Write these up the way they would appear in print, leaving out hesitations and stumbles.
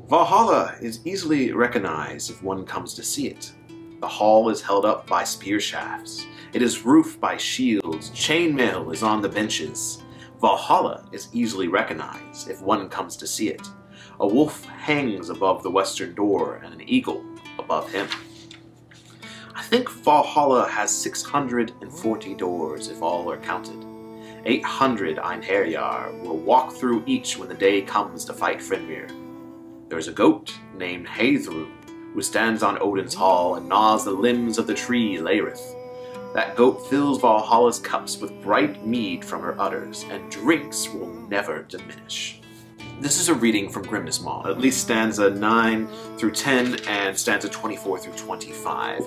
Valhalla is easily recognized if one comes to see it. The hall is held up by spear shafts. It is roofed by shields. Chainmail is on the benches. Valhalla is easily recognized if one comes to see it. A wolf hangs above the western door and an eagle above him. I think Valhalla has 640 doors if all are counted. 800 Einherjar will walk through each when the day comes to fight Fenrir. There is a goat named Heathenry who stands on Odin's hall and gnaws the limbs of the tree Lerith. That goat fills Valhalla's cups with bright mead from her udders, and drinks will never diminish. This is a reading from Grimness Maw, at least stanza 9 through 10 and stanza 24 through 25.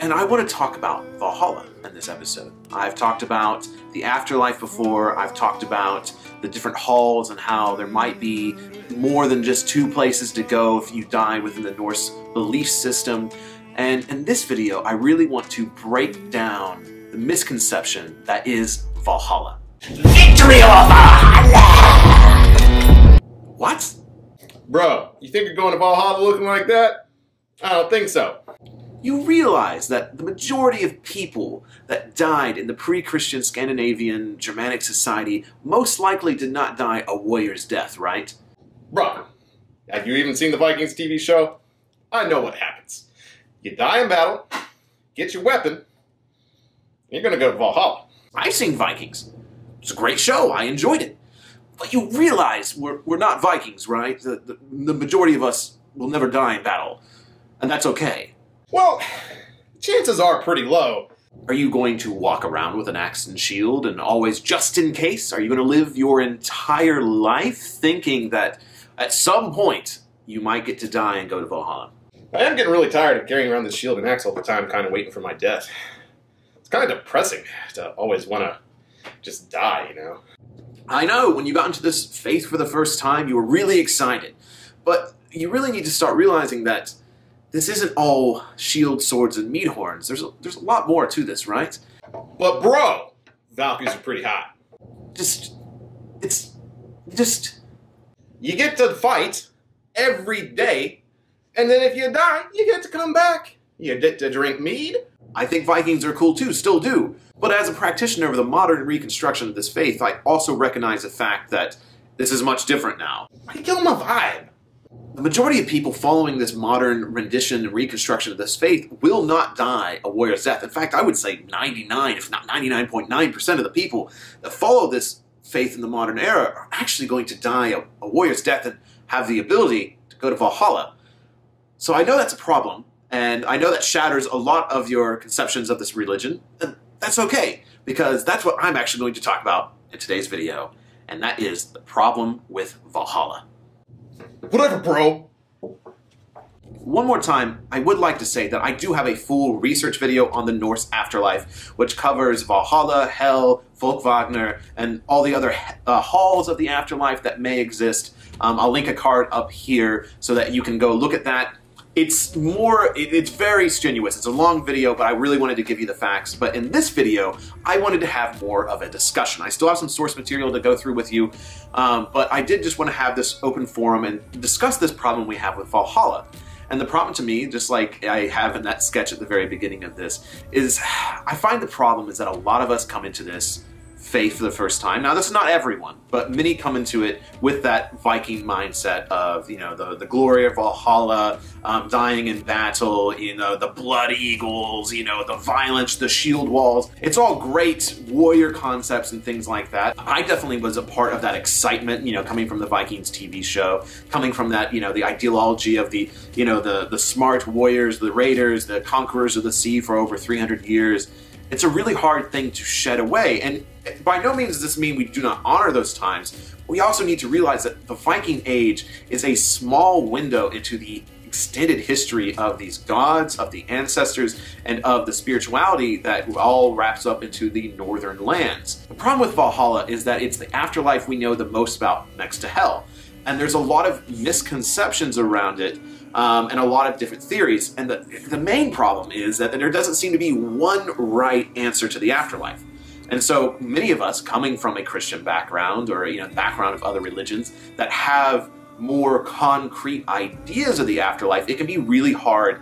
And I want to talk about Valhalla in this episode. I've talked about the afterlife before. I've talked about the different halls and how there might be more than just two places to go if you die within the Norse belief system. And in this video, I really want to break down the misconception that is Valhalla. Victory of Valhalla! What? Bro, you think you're going to Valhalla looking like that? I don't think so. You realize that the majority of people that died in the pre-Christian Scandinavian Germanic society most likely did not die a warrior's death, right? Bro, have you even seen the Vikings TV show? I know what happens. You die in battle, get your weapon, and you're gonna go to Valhalla. I've seen Vikings. It's a great show. I enjoyed it. But you realize we're not Vikings, right? The majority of us will never die in battle. And that's okay. Well, chances are pretty low. Are you going to walk around with an axe and shield and always just in case? Are you going to live your entire life thinking that at some point you might get to die and go to Valhalla? I am getting really tired of carrying around this shield and axe all the time, kind of waiting for my death. It's kind of depressing to always want to just die, you know? I know, when you got into this faith for the first time, you were really excited. But you really need to start realizing that this isn't all shield, swords, and meat horns. There's a lot more to this, right? But bro, Valkyries are pretty hot. You get to fight every day, and then if you die, you get to come back. You get to drink mead. I think Vikings are cool too, still do. But as a practitioner of the modern reconstruction of this faith, I also recognize the fact that this is much different now. Why are you killing my vibe? The majority of people following this modern rendition and reconstruction of this faith will not die a warrior's death. In fact, I would say 99, if not 99.9% of the people that follow this faith in the modern era are actually going to die a warrior's death and have the ability to go to Valhalla. So I know that's a problem, and I know that shatters a lot of your conceptions of this religion, and that's okay, because that's what I'm actually going to talk about in today's video, and that is the problem with Valhalla. Whatever, bro. One more time, I would like to say that I do have a full research video on the Norse Afterlife, which covers Valhalla, Hell, Folkvagner, and all the other halls of the afterlife that may exist. I'll link a card up here so that you can go look at that. It's very strenuous. It's a long video, but I really wanted to give you the facts. But in this video, I wanted to have more of a discussion. I still have some source material to go through with you, but I did just want to have this open forum and discuss this problem we have with Valhalla. And the problem to me, just like I have in that sketch at the very beginning of this, is I find the problem is that a lot of us come into this faith for the first time. Now, this is not everyone, but many come into it with that Viking mindset of, you know, the glory of Valhalla, dying in battle, you know, the blood eagles, you know, the violence, the shield walls. It's all great warrior concepts and things like that. I definitely was a part of that excitement, you know, coming from the Vikings TV show, coming from that, you know, the ideology of the, you know, the smart warriors, the raiders, the conquerors of the sea for over 300 years. It's a really hard thing to shed away, and by no means does this mean we do not honor those times. We also need to realize that the Viking Age is a small window into the extended history of these gods, of the ancestors, and of the spirituality that all wraps up into the northern lands. The problem with Valhalla is that it's the afterlife we know the most about next to Hell, and there's a lot of misconceptions around it. And a lot of different theories. And the main problem is that there doesn't seem to be one right answer to the afterlife. And so many of us coming from a Christian background or, you know, background of other religions that have more concrete ideas of the afterlife, it can be really hard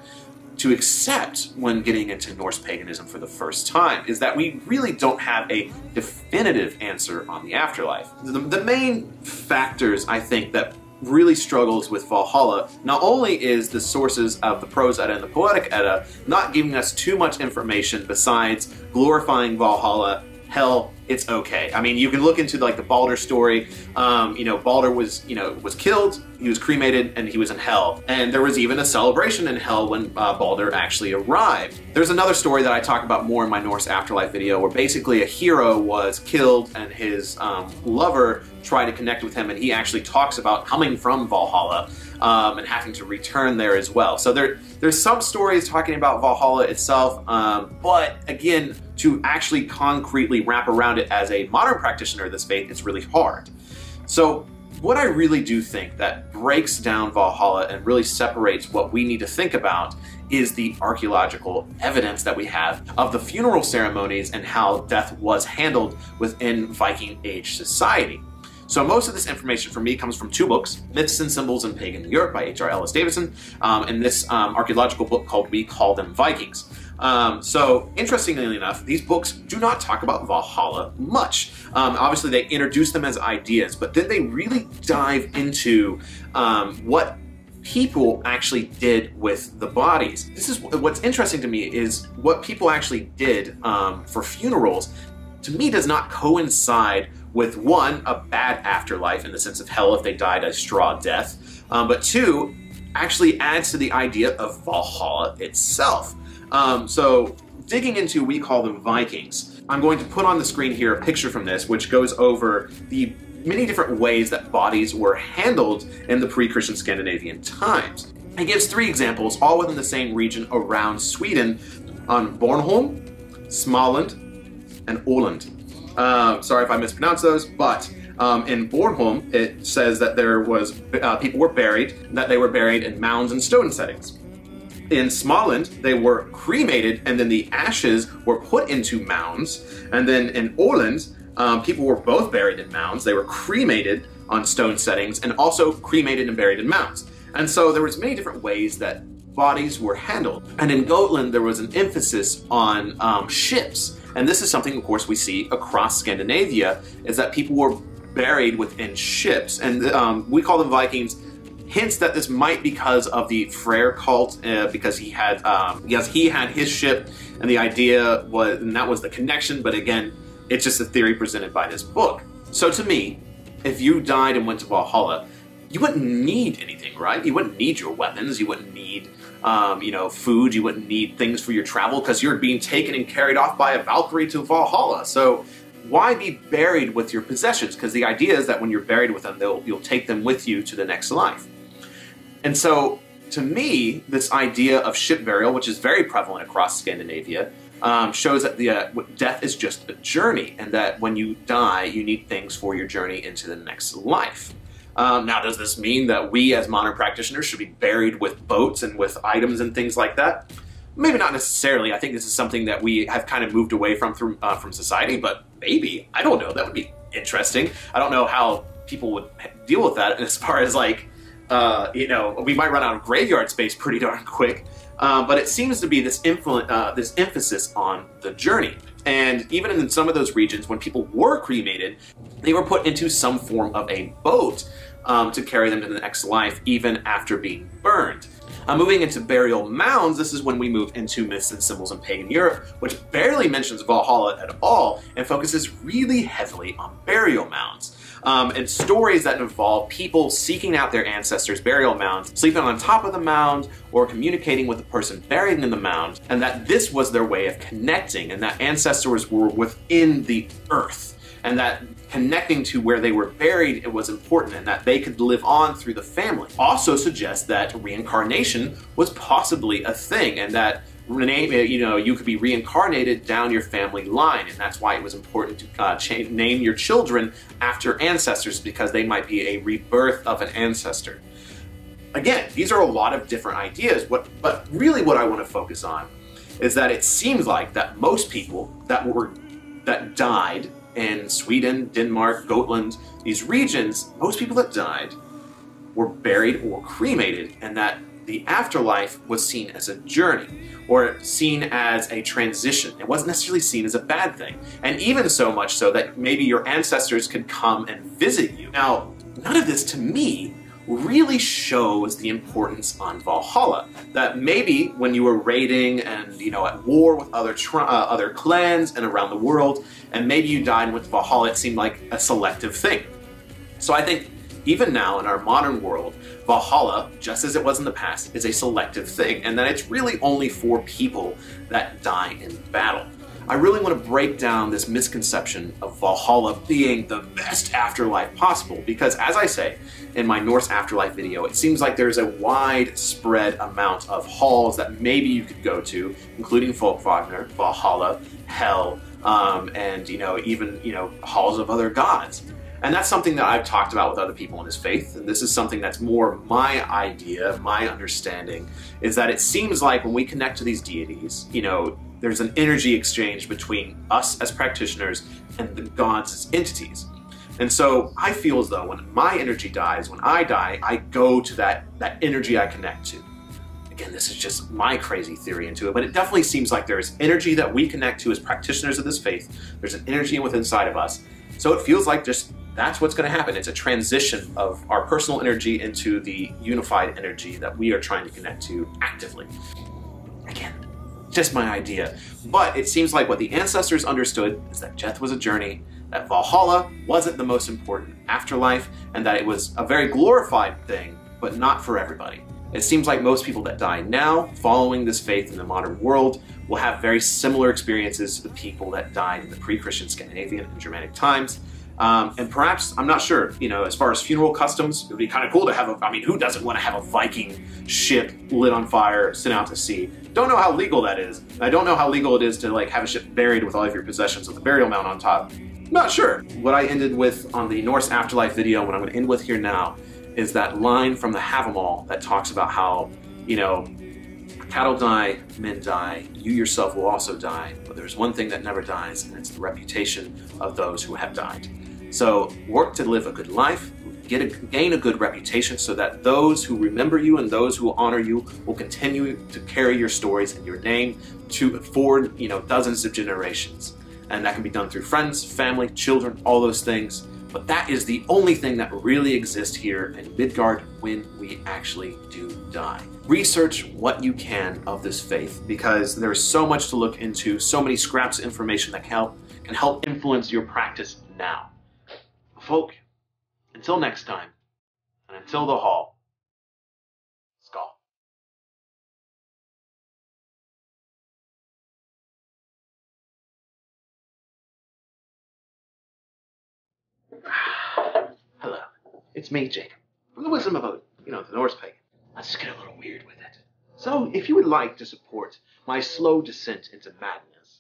to accept when getting into Norse paganism for the first time, is that we really don't have a definitive answer on the afterlife. The main factors, I think, that really struggles with Valhalla not only is the sources of the Prose Edda and the Poetic Edda not giving us too much information besides glorifying Valhalla. Hell, it's okay. I mean, you can look into like the Balder story. Balder was killed, he was cremated, and he was in hell. And there was even a celebration in hell when Balder actually arrived. There's another story that I talk about more in my Norse Afterlife video where basically a hero was killed and his lover tried to connect with him, and he actually talks about coming from Valhalla and having to return there as well. So there's some stories talking about Valhalla itself, but again, to actually concretely wrap around it as a modern practitioner of this faith, it's really hard. So what I really do think that breaks down Valhalla and really separates what we need to think about is the archaeological evidence that we have of the funeral ceremonies and how death was handled within Viking Age society. So most of this information for me comes from two books, Myths and Symbols in Pagan Europe by H.R. Ellis Davidson, and this archaeological book called We Call Them Vikings. So interestingly enough, these books do not talk about Valhalla much. Obviously they introduce them as ideas, but then they really dive into what people actually did with the bodies. This is what's interesting to me, is what people actually did for funerals, to me does not coincide with, one, a bad afterlife in the sense of hell if they died a straw death, but two, actually adds to the idea of Valhalla itself. So digging into We Call Them Vikings, I'm going to put on the screen here a picture from this which goes over the many different ways that bodies were handled in the pre-Christian Scandinavian times. It gives three examples, all within the same region around Sweden, on Bornholm, Småland, and Åland. Sorry if I mispronounced those, but in Bornholm it says that there was people were buried, that they were buried in mounds and stone settings. In Småland, they were cremated and then the ashes were put into mounds. And then in Åland, people were both buried in mounds. They were cremated on stone settings and also cremated and buried in mounds. And so there was many different ways that bodies were handled. And in Gotland, there was an emphasis on ships. And this is something, of course, we see across Scandinavia, is that people were buried within ships. And We Call Them Vikings hints that this might be because of the Freyr cult, because he had his ship, and the idea was, and that was the connection, but again, it's just a theory presented by this book. So to me, if you died and went to Valhalla, you wouldn't need anything, right? You wouldn't need your weapons, you wouldn't need food, you wouldn't need things for your travel, because you're being taken and carried off by a Valkyrie to Valhalla. So why be buried with your possessions? Because the idea is that when you're buried with them, you'll take them with you to the next life. And so, to me, this idea of ship burial, which is very prevalent across Scandinavia, shows that death is just a journey, and that when you die, you need things for your journey into the next life. Now, does this mean that we as modern practitioners should be buried with boats and with items and things like that? Maybe not necessarily. I think this is something that we have kind of moved away from society, but maybe. I don't know. That would be interesting. I don't know how people would deal with that as far as like, we might run out of graveyard space pretty darn quick, but it seems to be this emphasis on the journey. And even in some of those regions, when people were cremated, they were put into some form of a boat to carry them to the next life, even after being burned. Moving into burial mounds, this is when we move into Myths and Symbols in Pagan Europe, which barely mentions Valhalla at all and focuses really heavily on burial mounds. And stories that involve people seeking out their ancestors' burial mounds, sleeping on top of the mound, or communicating with the person buried in the mound, and that this was their way of connecting, and that ancestors were within the earth, and that connecting to where they were buried, it was important, and that they could live on through the family. Also suggests that reincarnation was possibly a thing, and that you could be reincarnated down your family line, and that's why it was important to name your children after ancestors, because they might be a rebirth of an ancestor. Again, these are a lot of different ideas, but really what I want to focus on is that it seems like that most people that died in Sweden, Denmark, Gotland, these regions, most people that died were buried or cremated, and that the afterlife was seen as a journey, or seen as a transition. It wasn't necessarily seen as a bad thing. And even so much so that maybe your ancestors could come and visit you. Now, none of this to me really shows the importance on Valhalla. That maybe when you were raiding and, you know, at war with other clans and around the world, and maybe you died and went to Valhalla, it seemed like a selective thing. So I think even now in our modern world, Valhalla, just as it was in the past, is a selective thing, and that it's really only for people that die in battle. I really want to break down this misconception of Valhalla being the best afterlife possible, because as I say in my Norse Afterlife video, it seems like there's a widespread amount of halls that maybe you could go to, including Folkvagner, Valhalla, Hell, and even halls of other gods. And that's something that I've talked about with other people in this faith, and this is something that's more my idea, my understanding, is that it seems like when we connect to these deities, there's an energy exchange between us as practitioners and the gods as entities. And so I feel as though when my energy dies, when I die, I go to that energy I connect to. Again, this is just my crazy theory into it, but it definitely seems like there's energy that we connect to as practitioners of this faith. There's an energy within inside of us. So it feels like just that's what's going to happen. It's a transition of our personal energy into the unified energy that we are trying to connect to actively. Again, just my idea. But it seems like what the ancestors understood is that death was a journey, that Valhalla wasn't the most important afterlife, and that it was a very glorified thing, but not for everybody. It seems like most people that die now, following this faith in the modern world, will have very similar experiences to the people that died in the pre-Christian Scandinavian and Germanic times. And perhaps, I'm not sure, as far as funeral customs, it would be kind of cool to have who doesn't want to have a Viking ship lit on fire, sent out to sea? Don't know how legal that is. I don't know how legal it is to have a ship buried with all of your possessions with a burial mound on top. Not sure. What I ended with on the Norse Afterlife video, what I'm going to end with here now, is that line from the Havamal that talks about how, cattle die, men die, you yourself will also die, but there's one thing that never dies, and it's the reputation of those who have died. So work to live a good life, gain a good reputation so that those who remember you and those who honor you will continue to carry your stories and your name for dozens of generations. And that can be done through friends, family, children, all those things. But that is the only thing that really exists here in Midgard when we actually do die. Research what you can of this faith, because there's so much to look into, so many scraps of information that can help influence your practice now. Folk, until next time, and until the hall, Skull. Hello, it's me, Jacob, from the Wisdom of Odin, the Norse Pagan. Let's just get a little weird with it. So, if you would like to support my slow descent into madness,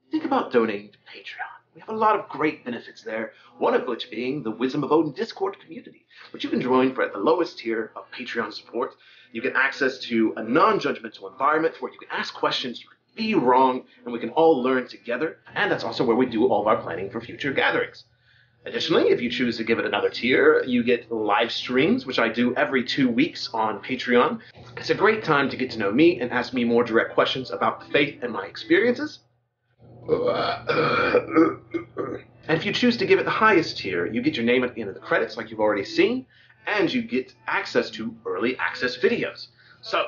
think about donating to Patreon. We have a lot of great benefits there, one of which being the Wisdom of Odin Discord community, which you can join for at the lowest tier of Patreon support. You get access to a non-judgmental environment where you can ask questions, you can be wrong, and we can all learn together, and that's also where we do all of our planning for future gatherings. Additionally, if you choose to give it another tier, you get live streams, which I do every 2 weeks on Patreon. It's a great time to get to know me and ask me more direct questions about the faith and my experiences. And if you choose to give it the highest tier, you get your name at the end of the credits like you've already seen, and you get access to early access videos. So,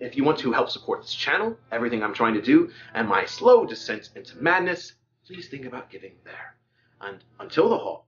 if you want to help support this channel, everything I'm trying to do, and my slow descent into madness, please think about giving there. And until the hall,